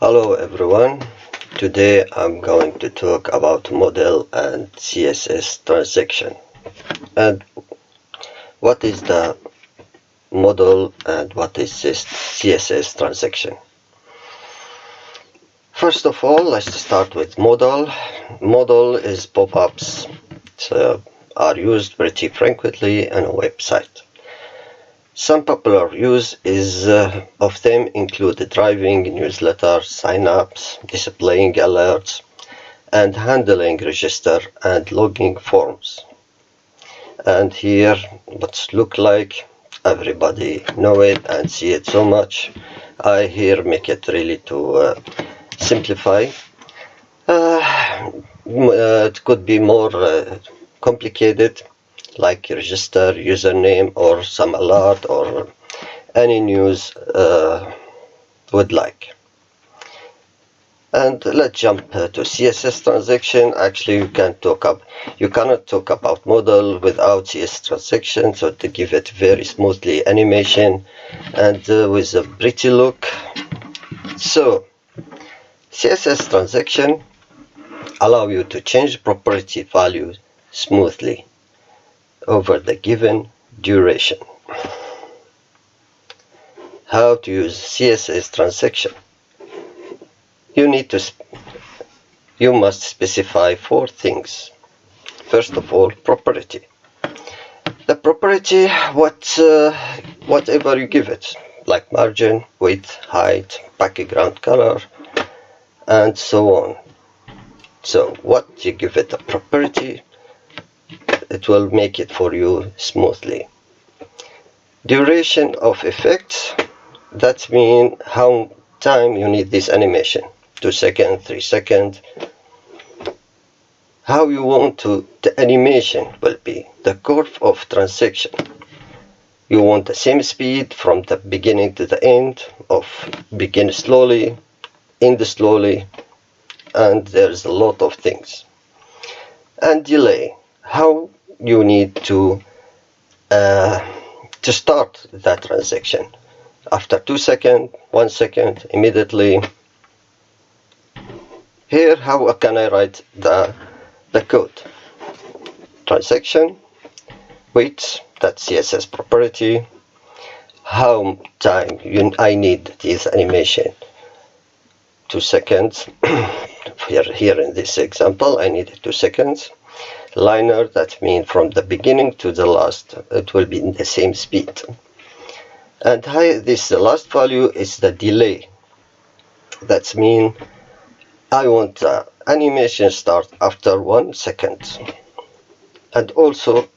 Hello everyone. Today I'm going to talk about model and CSS transaction. And what is the model and what is this CSS transaction? First of all, let's start with model. Model is pop-ups are used pretty frequently on a website. Some popular use of them include driving, newsletters, sign-ups, displaying alerts, and handling register and logging forms. And here what look like everybody know it and see it so much. I here make it really to simplify. It could be more complicated, like register, username, or some alert, or any news would like. And let's jump to CSS transaction. Actually, you cannot talk about model without CSS transaction. So to give it very smoothly animation and with a pretty look. So CSS transaction allow you to change property value smoothly over the given duration. How to use CSS transaction? You must specify 4 things. First of all, property. The property, whatever you give it, like margin, width, height, background color, and so on. So what you give it a property, it will make it for you smoothly. Duration of effects, that means how time you need this animation. 2 seconds, 3 seconds. How you want the animation will be. The curve of transaction. You want the same speed from the beginning to the end, of begin slowly, end slowly, and there's a lot of things. And delay. How you need to start that transaction. After 2 seconds, 1 second, immediately. Here, how can I write the code? Transaction, width, that's CSS property. How time I need this animation? 2 seconds. here in this example, I need 2 seconds. Liner, that means from the beginning to the last, it will be in the same speed. And this last value is the delay. That means I want the animation start after 1 second. And also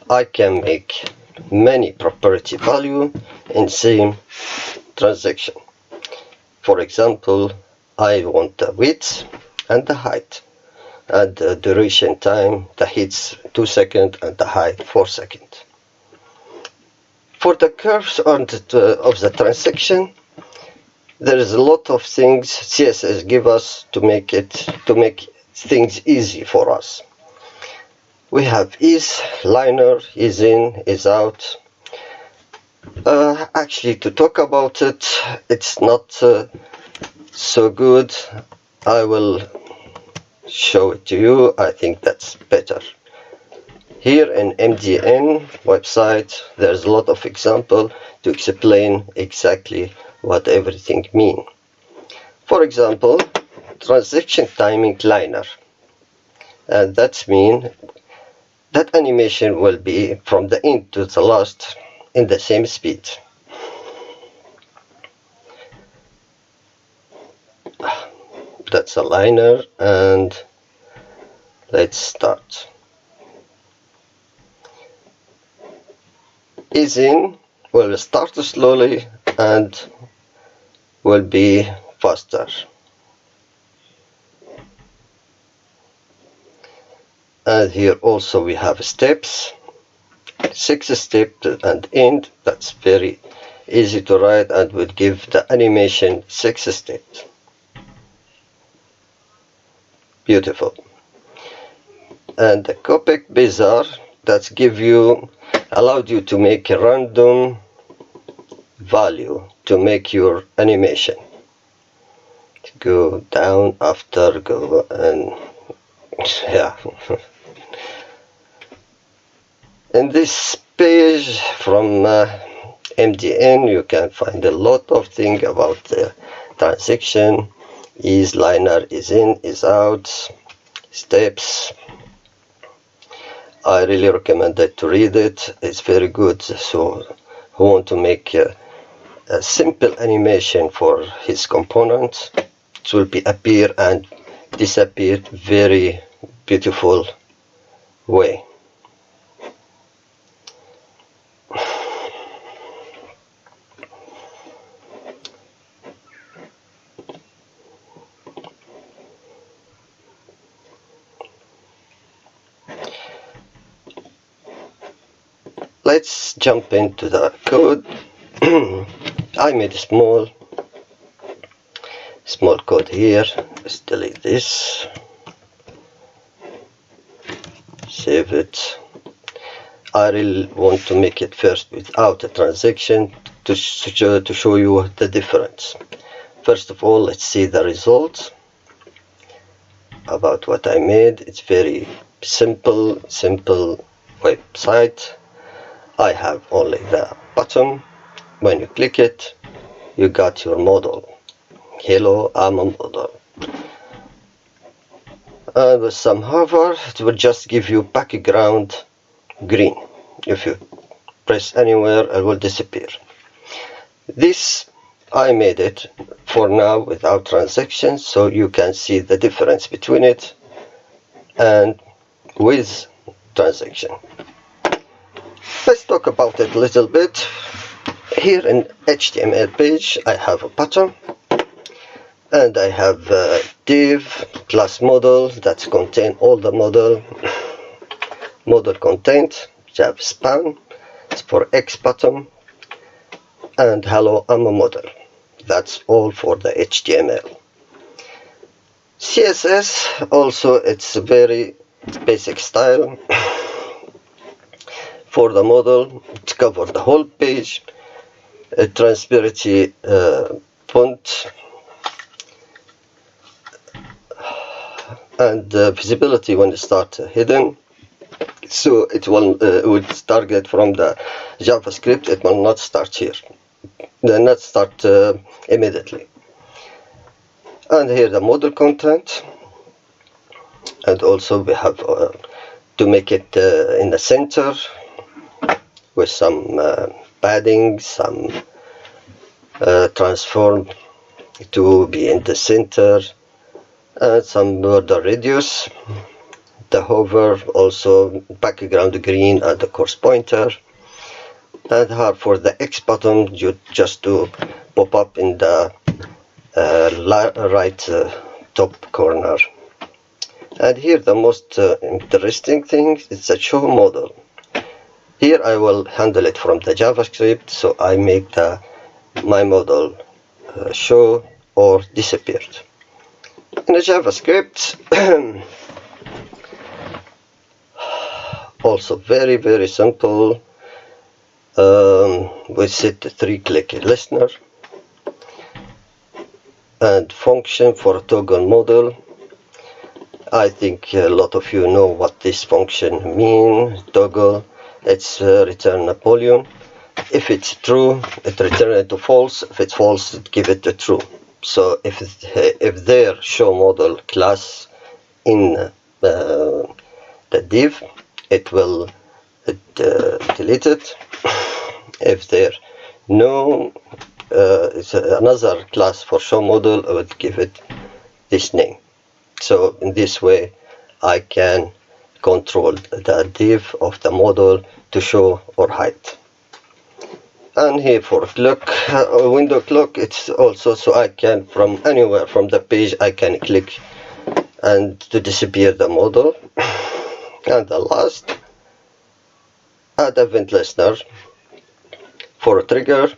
I can make many property value in same transaction. For example, I want the width and the height, and the duration time, the hits 2 seconds and the height 4 seconds. For the curves of the transaction, there is a lot of things CSS give us to make things easy for us. We have is, liner, is in, is out. Actually, to talk about it, it's not so good. I will show it to you. I think that's better. Here in MDN website, there's a lot of example to explain exactly what everything mean. For example, transaction timing liner, and that mean that animation will be from the end to the last in the same speed. That's a liner, and let's start. Is in will start slowly and will be faster. And here also we have steps, 6 steps and end. That's very easy to write and will give the animation 6 steps. Beautiful. And the Copic Bazaar, that allowed you to make a random value to make your animation. go down after go, and yeah. In this page from MDN you can find a lot of things about the transaction. Is liner, is in, is out, steps. I really recommend it to read it. It's very good. So who want to make a simple animation for his component, it will be appear and disappear very beautiful way. Let's jump into the code. I made a small code here. Let's delete this, save it. I really want to make it first without a transaction to show you the difference. First of all, let's see the result about what I made. It's very simple website. I have only the button. When you click it, you got your model. Hello, I'm a model. And with some hover, it will just give you background green. If you press anywhere, it will disappear. This I made it for now without transactions, so you can see the difference between it and with transaction. Let's talk about it a little bit. Here in HTML page I have a button and I have a div class model that contain all the model content. We have span, it's for X button, and hello, I'm a model. That's all for the HTML. CSS also, it's a very basic style for the model to cover the whole page. Transparency font and visibility when it starts hidden, so it will target from the JavaScript. It will not start here, not start immediately. And here the model content, and also we have to make it in the center with some padding, some transform to be in the center, and some border radius, the hover, also background green, and the course pointer. And here for the X button, you just to pop up in the right top corner. And here the most interesting thing is the show model. Here I will handle it from the JavaScript, so I make my model show or disappeared. In the JavaScript, also very simple. We set the 3-click listener and function for a toggle model. I think a lot of you know what this function means. Toggle, it's return Napoleon. If it's true, it returns it to false. If it's false, it give it to true. So if there show model class in the div, it will delete it. If there no it's another class for show model, I would give it this name. So in this way I can control the div of the model to show or hide. And here for clock, window clock, it's also so I can from anywhere from the page I can click and to disappear the model. And the last, add event listener for a trigger,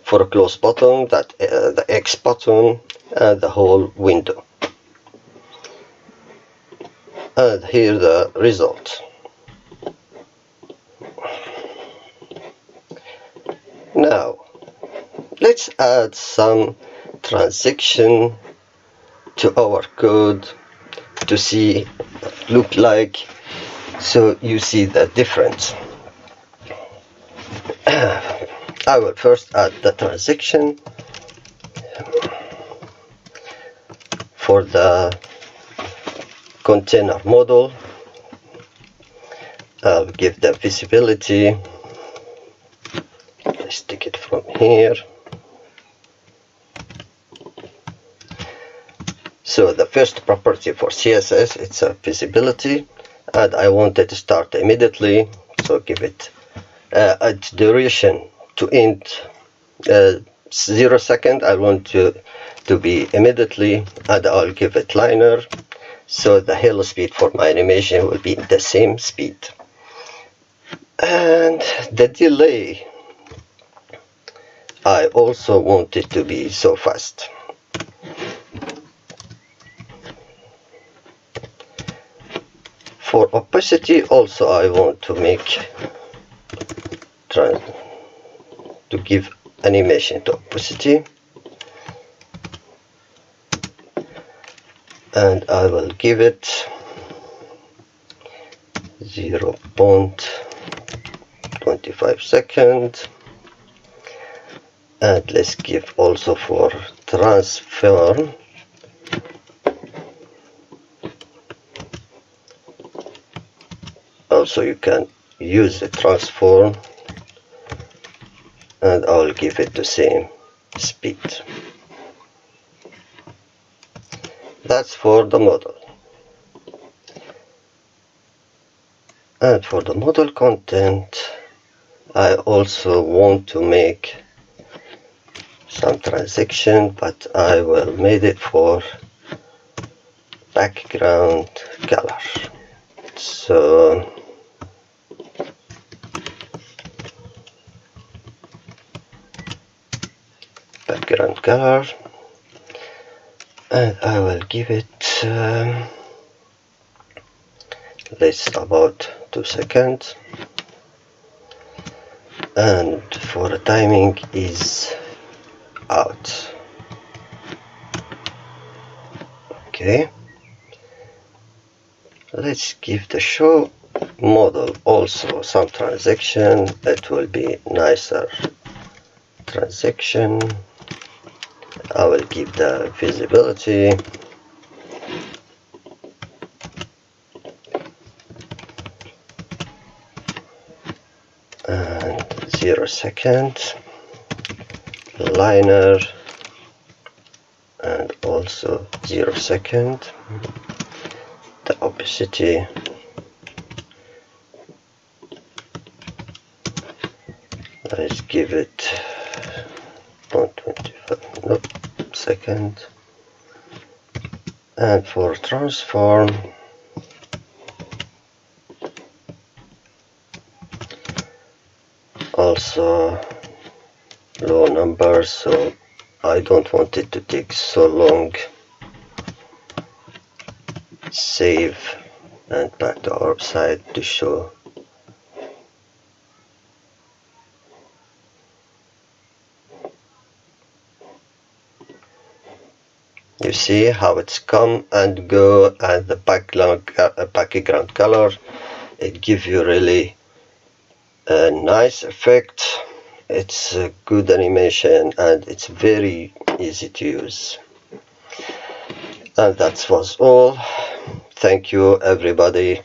for a close button, that the X button, and the whole window. And here the result. Now let's add some transaction to our code to see look like, so you see the difference. I will first add the transaction for the container model. I'll give the visibility. Let's take it from here. So the first property for CSS, it's a visibility, and I want it to start immediately, so give it a duration to end 0 second. I want to be immediately, and I'll give it liner, so the hello speed for my animation will be the same speed. And the delay, I also want it to be so fast. For opacity also I want to try to give animation to opacity, and I will give it 0.25 seconds. And let's give also for transform also, you can use the transform, and I will give it the same speed. That's for the model. And for the model content, I also want to make some transaction, but I will make it for background color. So background color, and I will give it less about 2 seconds, and for the timing is out. Okay, let's give the show model also some transaction. It will be nicer transaction. I will give the visibility and 0 second, liner, and also 0 second. The opacity let's give it 0.25 second. And for transform, also low number, so I don't want it to take so long. Save and back to our side to show. You see how it's come and go, and the background color, it gives you really a nice effect. It's a good animation, and it's very easy to use. And that was all. Thank you everybody.